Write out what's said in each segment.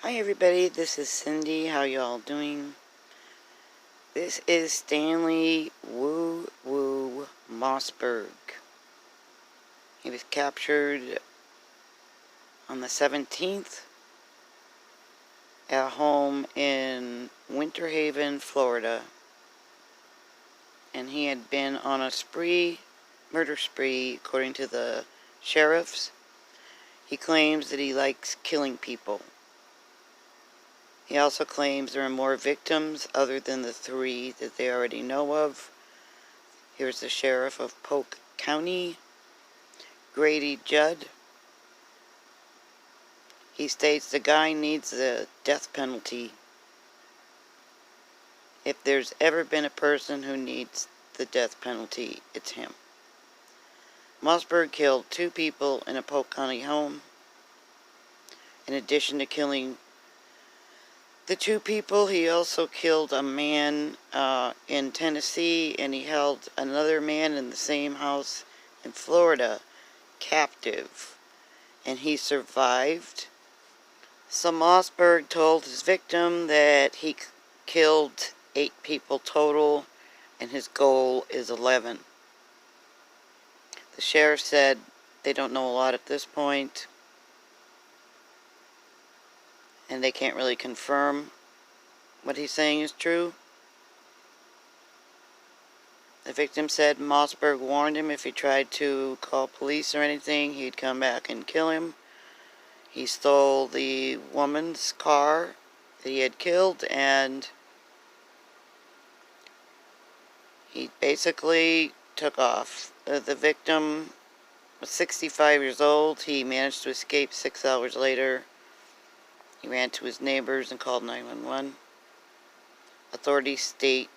Hi everybody, this is Cindy. How y'all doing? This is Stanley Woo Woo Mossburg. He was captured on the 17th at home in Winter Haven, Florida. And he had been on a murder spree, according to the sheriffs. He claims that he likes killing people. He also claims there are more victims other than the 3 that they already know of. Here's the sheriff of Polk County, Grady Judd. He states the guy needs the death penalty. If there's ever been a person who needs the death penalty, it's him. Mossburg killed 2 people in a Polk County home. In addition to killing the 2 people, he also killed a man in Tennessee, and he held another man in the same house in Florida captive, and he survived. So Mossburg told his victim that he killed 8 people total, and his goal is 11. The sheriff said they don't know a lot at this point, and they can't really confirm what he's saying is true. The victim said Mossburg warned him if he tried to call police or anything, he'd come back and kill him. He stole the woman's car that he had killed, and he basically took off. The victim was 65 years old. He managed to escape 6 hours later. He ran to his neighbors and called 911. Authorities state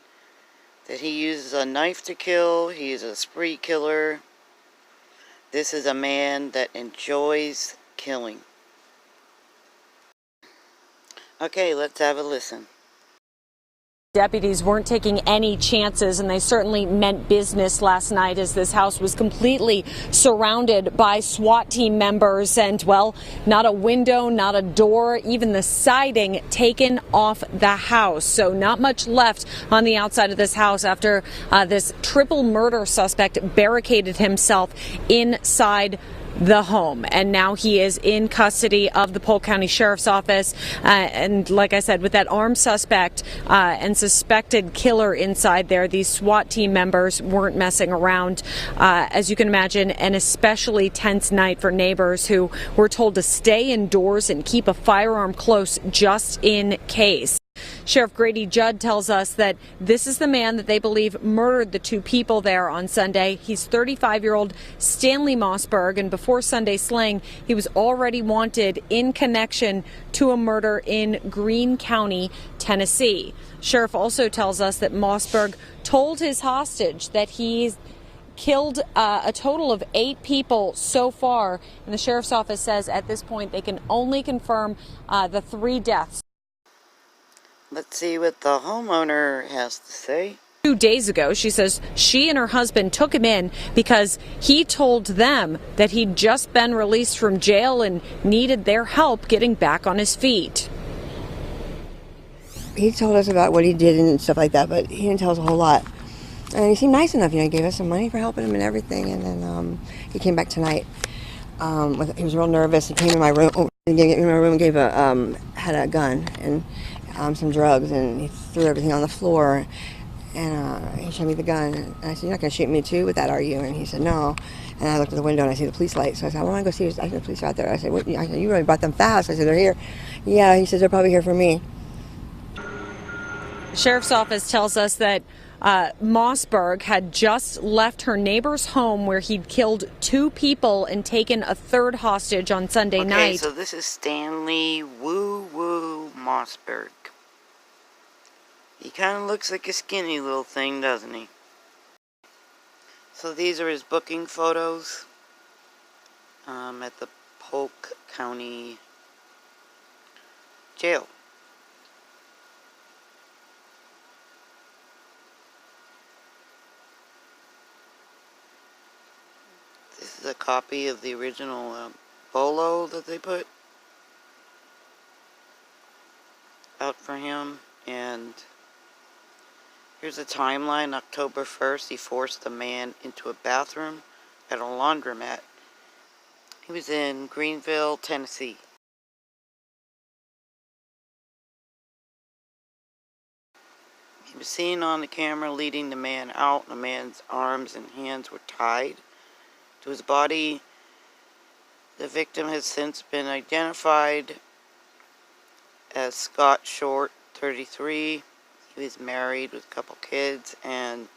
that he uses a knife to kill. He is a spree killer. This is a man that enjoys killing. Okay, let's have a listen. Deputies weren't taking any chances, and they certainly meant business last night as this house was completely surrounded by SWAT team members, and, well, not a window, not a door, even the siding taken off the house. So not much left on the outside of this house after this triple murder suspect barricaded himself inside the home, and now he is in custody of the Polk County Sheriff's Office. And like I said, with that armed suspect and suspected killer inside there, these SWAT team members weren't messing around. As you can imagine, an especially tense night for neighbors who were told to stay indoors and keep a firearm close just in case. Sheriff Grady Judd tells us that this is the man that they believe murdered the 2 people there on Sunday. He's 35-year-old Stanley Mossburg, and before Sunday's slaying, he was already wanted in connection to a murder in Greene County, Tennessee. Sheriff also tells us that Mossburg told his hostage that he's killed a total of 8 people so far, and the sheriff's office says at this point they can only confirm the 3 deaths. Let's see what the homeowner has to say. 2 days ago, she says she and her husband took him in because he told them that he'd just been released from jail and needed their help getting back on his feet. He told us about what he did and stuff like that, but he didn't tell us a whole lot. And he seemed nice enough, he gave us some money for helping him and everything. And then he came back tonight. He was real nervous. He came in my room, and had a gun and some drugs, and he threw everything on the floor, and he showed me the gun, and I said, "You're not going to shoot me too with that, are you?" And he said, "No." And I looked at the window and I see the police light, so I said, "I want to go see." I said, "The police are out there." I said, "What?" I said, "You really brought them fast." I said, "They're here." Yeah, he says they're probably here for me. The sheriff's office tells us that Mossburg had just left her neighbor's home where he'd killed 2 people and taken a 3rd hostage on Sunday night. Okay, so this is Stanley Woo Woo Mossburg. He kind of looks like a skinny little thing, doesn't he? So these are his booking photos at the Polk County Jail. This is a copy of the original bolo that they put. out for him. And here's a timeline. October 1st, he forced a man into a bathroom at a laundromat. He was in Greenville, Tennessee. He was seen on the camera leading the man out. The man's arms and hands were tied to his body. The victim has since been identified as Scott Short, 33. He was married with a couple kids, and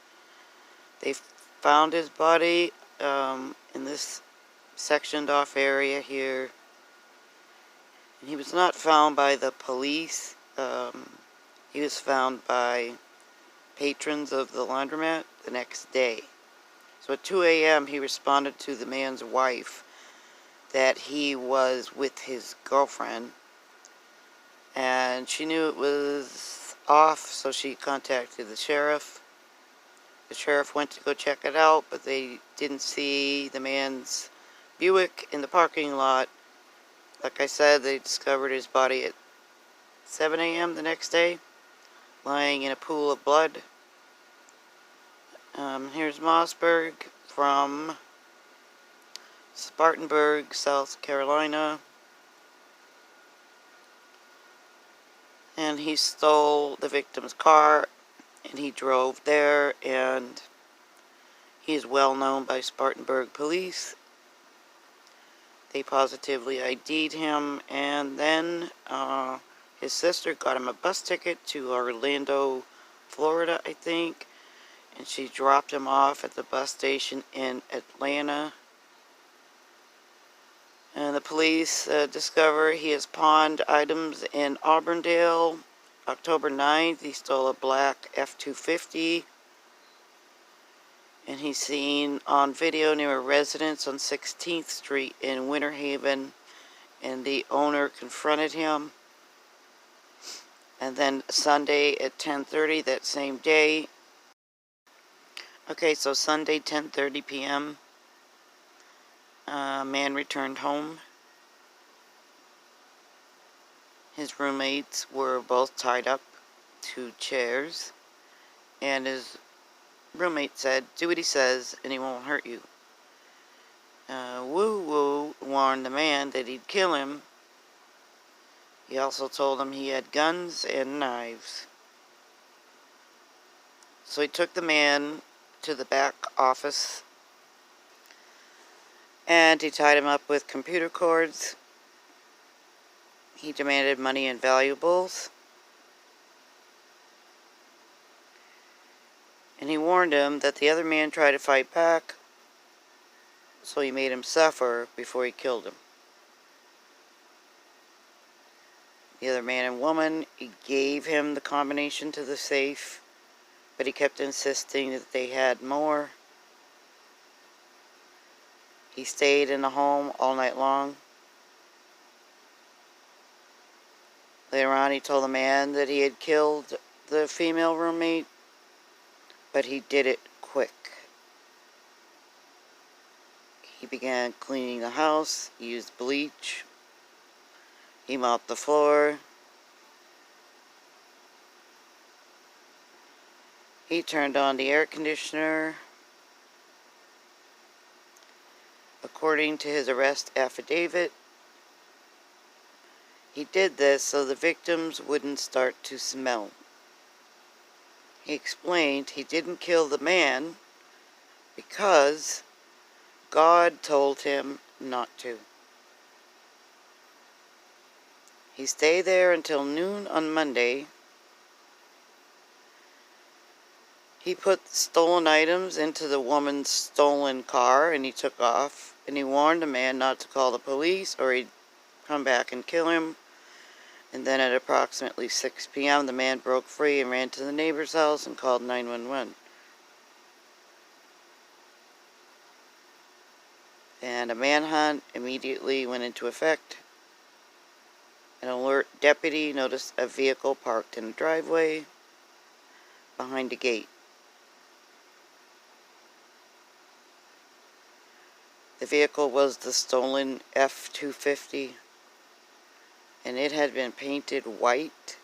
they found his body in this sectioned off area here. And he was not found by the police. He was found by patrons of the laundromat the next day. So at 2 a.m. he responded to the man's wife that he was with his girlfriend, and she knew it was off, so she contacted the sheriff. The sheriff went to go check it out, but they didn't see the man's Buick in the parking lot. Like I said, they discovered his body at 7 a.m. the next day, lying in a pool of blood. Here's Mossburg from Spartanburg, South Carolina. And he stole the victim's car, and he drove there, and he is well known by Spartanburg police. They positively ID'd him, and then his sister got him a bus ticket to Orlando, Florida, I think, and she dropped him off at the bus station in Atlanta. And the police discover he has pawned items in Auburndale. October 9th, he stole a black F-250. And he's seen on video near a residence on 16th Street in Winter Haven. And the owner confronted him. And then Sunday at 10:30 that same day. Okay, so Sunday, 10:30 p.m. A man returned home. His roommates were both tied up to chairs, and his roommate said, "Do what he says and he won't hurt you." Woo Woo warned the man that he'd kill him. He also told him he had guns and knives. So he took the man to the back office, and he tied him up with computer cords. He demanded money and valuables. And he warned him that the other man tried to fight back, so he made him suffer before he killed him. The other man and woman, he gave him the combination to the safe, but he kept insisting that they had more. He stayed in the home all night long. Later on, he told the man that he had killed the female roommate, but he did it quick. He began cleaning the house. He used bleach. He mopped the floor. He turned on the air conditioner. According to his arrest affidavit, he did this so the victims wouldn't start to smell. He explained he didn't kill the man because God told him not to. He stayed there until noon on Monday. He put stolen items into the woman's stolen car, and he took off. And he warned the man not to call the police or he'd come back and kill him. And then at approximately 6 p.m., the man broke free and ran to the neighbor's house and called 911. And a manhunt immediately went into effect. An alert deputy noticed a vehicle parked in a driveway behind a gate. The vehicle was the stolen F-250, and it had been painted white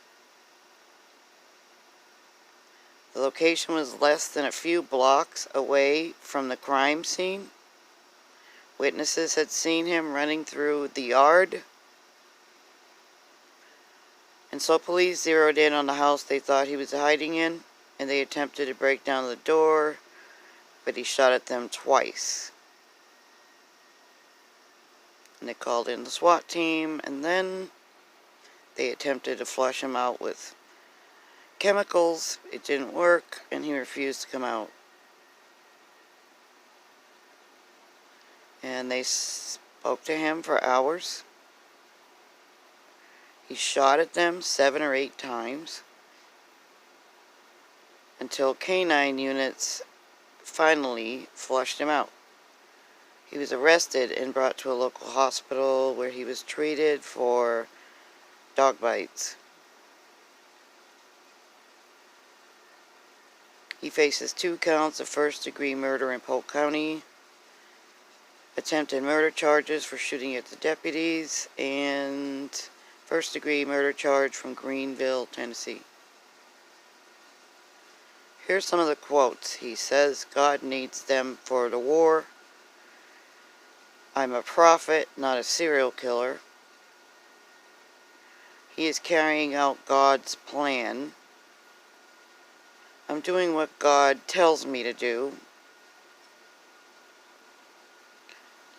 The location was less than a few blocks away from the crime scene. Witnesses had seen him running through the yard. And so police zeroed in on the house they thought he was hiding in, and they attempted to break down the door, but he shot at them twice. And they called in the SWAT team, and then they attempted to flush him out with chemicals. It didn't work, and he refused to come out. And they spoke to him for hours. He shot at them 7 or 8 times until canine units finally flushed him out. He was arrested and brought to a local hospital where he was treated for dog bites. He faces 2 counts of first-degree murder in Polk County, attempted murder charges for shooting at the deputies, and first-degree murder charge from Greenville, Tennessee. Here's some of the quotes. He says, "God needs them for the war. I'm a prophet, not a serial killer. He is carrying out God's plan. I'm doing what God tells me to do.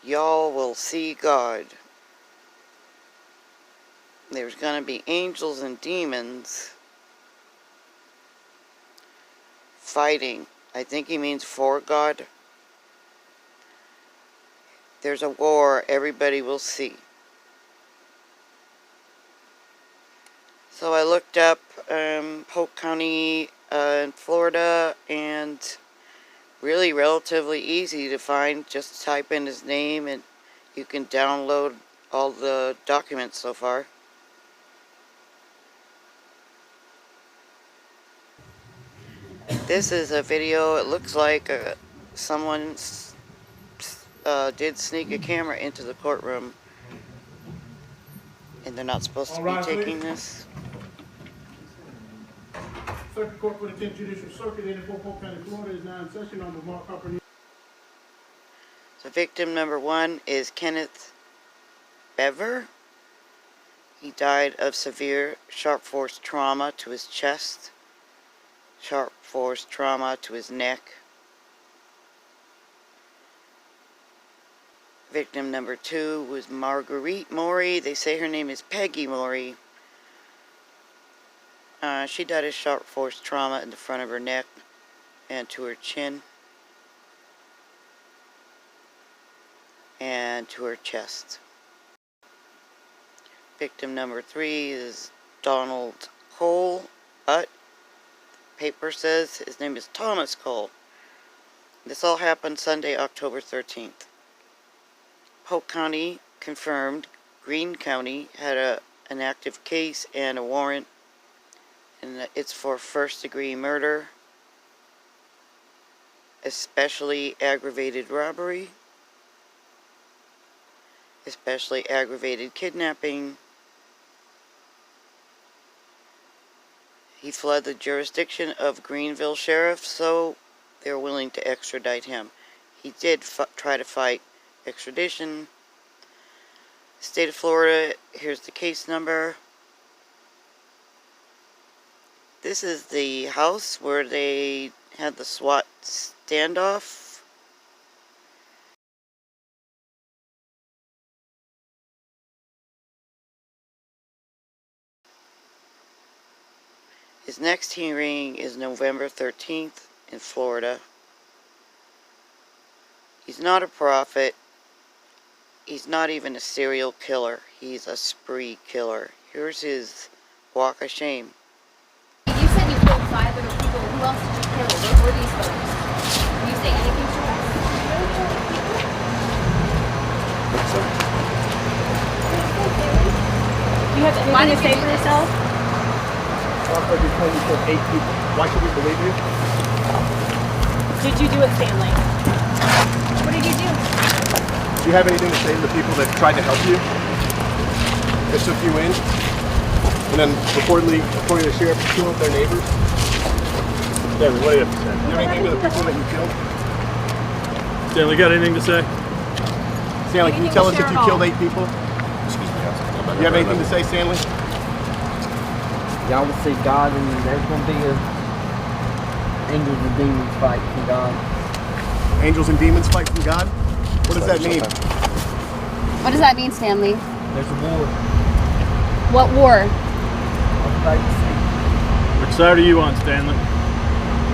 Y'all will see God. There's going to be angels and demons fighting." I think he means for God. There's a war everybody will see. So I looked up Polk County in Florida, and really relatively easy to find. Just type in his name and you can download all the documents so far. This is a video. It looks like someone did sneak a camera into the courtroom, and they're not supposed to be taking this. Circuit Court for the 10th Judicial Circuit in Polk County, Florida is now in session on the Mark Harper. So victim number 1 is Kenneth BEVER. He died of severe sharp force trauma to his chest, sharp force trauma to his neck. Victim number 2 was Marguerite MOREY. They say her name is Peggy MOREY. She died of sharp force trauma in the front of her neck and to her chin and to her chest. Victim number 3 is Donald Cole, but paper says his name is Thomas Cole. This all happened Sunday, October 13th. Polk County confirmed Greene County had an active case and a warrant, and it's for first-degree murder, especially aggravated robbery, especially aggravated kidnapping. He fled the jurisdiction of Greenville Sheriff, so they're willing to extradite him. He did try to fight extradition. State of Florida, here's the case number. This is the house where they had the SWAT standoff. His next hearing is November 13th in Florida. He's not a prophet. He's not even a serial killer. He's a spree killer. Here's his walk of shame. You said you killed 5 other people. Who else did you kill? Where were these folks? Can you say anything to us? Do you have anything to say for yourself? Mossburg, you told me you killed 8 people. Why should we believe you? Did you do it, Stanley? What did you do? Do you have anything to say to the people that tried to help you? That took you in? And then reportedly, according to the sheriff, killed their neighbors? Stanley, what do you have to say? You have anything to the people that you killed? Stanley, got anything to say? Stanley, can you tell us if you killed 8 people? Excuse me. You have anything to say, Stanley? Y'all will see God, and there's going to be angels and demons fight from God. Angels and demons fight from God? What does that mean? What does that mean, Stanley? There's a war. What war? Everybody will see. Which side are you on, Stanley?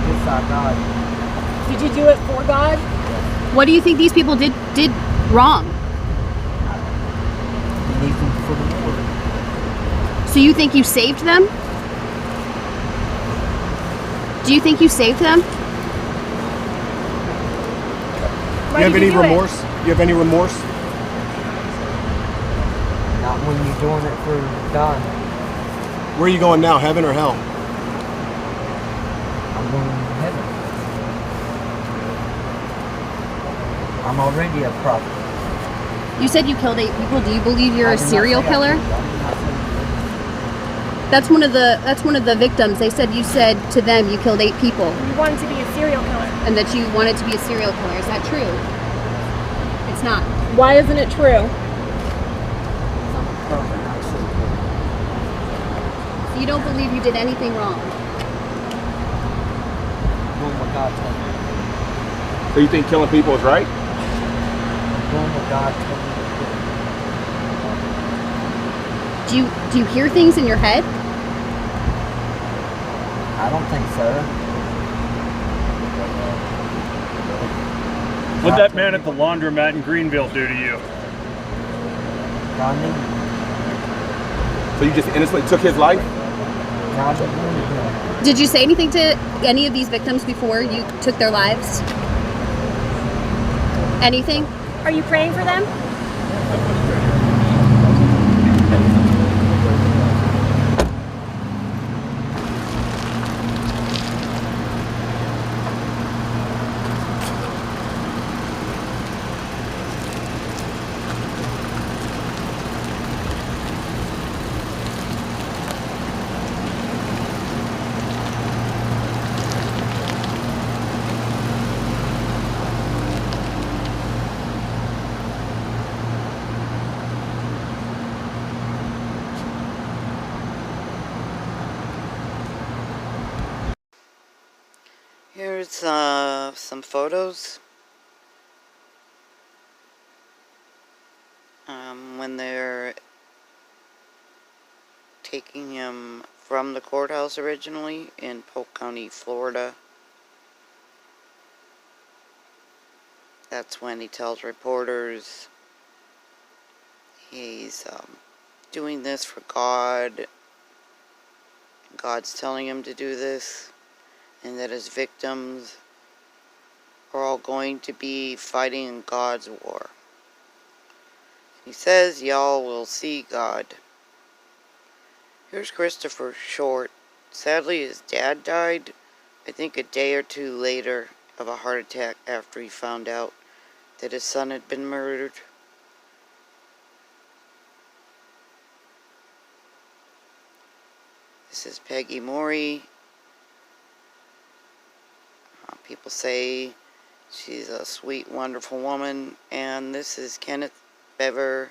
This side, God. Did you do it for God? What do you think these people did wrong? He needs them for the war. So you think you saved them? Do you think you saved them? Why You have did any do it? remorse? You have any remorse? Not when you're doing it for God. Where are you going now, heaven or hell? I'm going to heaven. I'm already a prophet. You said you killed 8 people. Do you believe you're a serial killer? That's one of the victims. They said you said to them you killed 8 people You wanted to be a serial killer. and that you wanted to be a serial killer. Is that true? It's not. Why isn't it true? I'm a prophet, not a serial killer. So you don't believe you did anything wrong. Doing what God told me. So you think killing people is right? Doing what God told me to do. Do you hear things in your head? I don't think so. What'd that man at the laundromat in Greenville do to you? God knew. So you just innocently took his life? God didn't want to do it. Did you say anything to any of these victims before you took their lives? Anything? Are you praying for them? Here's some photos. When they're taking him from the courthouse originally in Polk County, Florida. That's when he tells reporters he's doing this for God. God's telling him to do this, and that his victims are all going to be fighting in God's war. He says, y'all will see God. Here's Christopher Short. Sadly, his dad died, I think a day or two later, of a heart attack after he found out that his son had been murdered. This is Peggy MOREY. People say she's a sweet, wonderful woman. And this is Kenneth BEVER.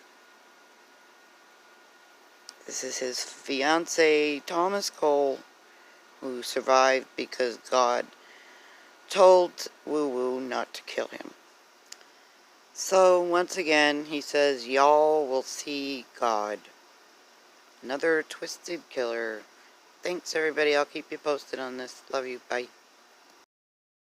This is his fiance, Thomas Cole, who survived because God told Woo Woo not to kill him. So, once again, he says, y'all will see God. Another twisted killer. Thanks, everybody. I'll keep you posted on this. Love you. Bye.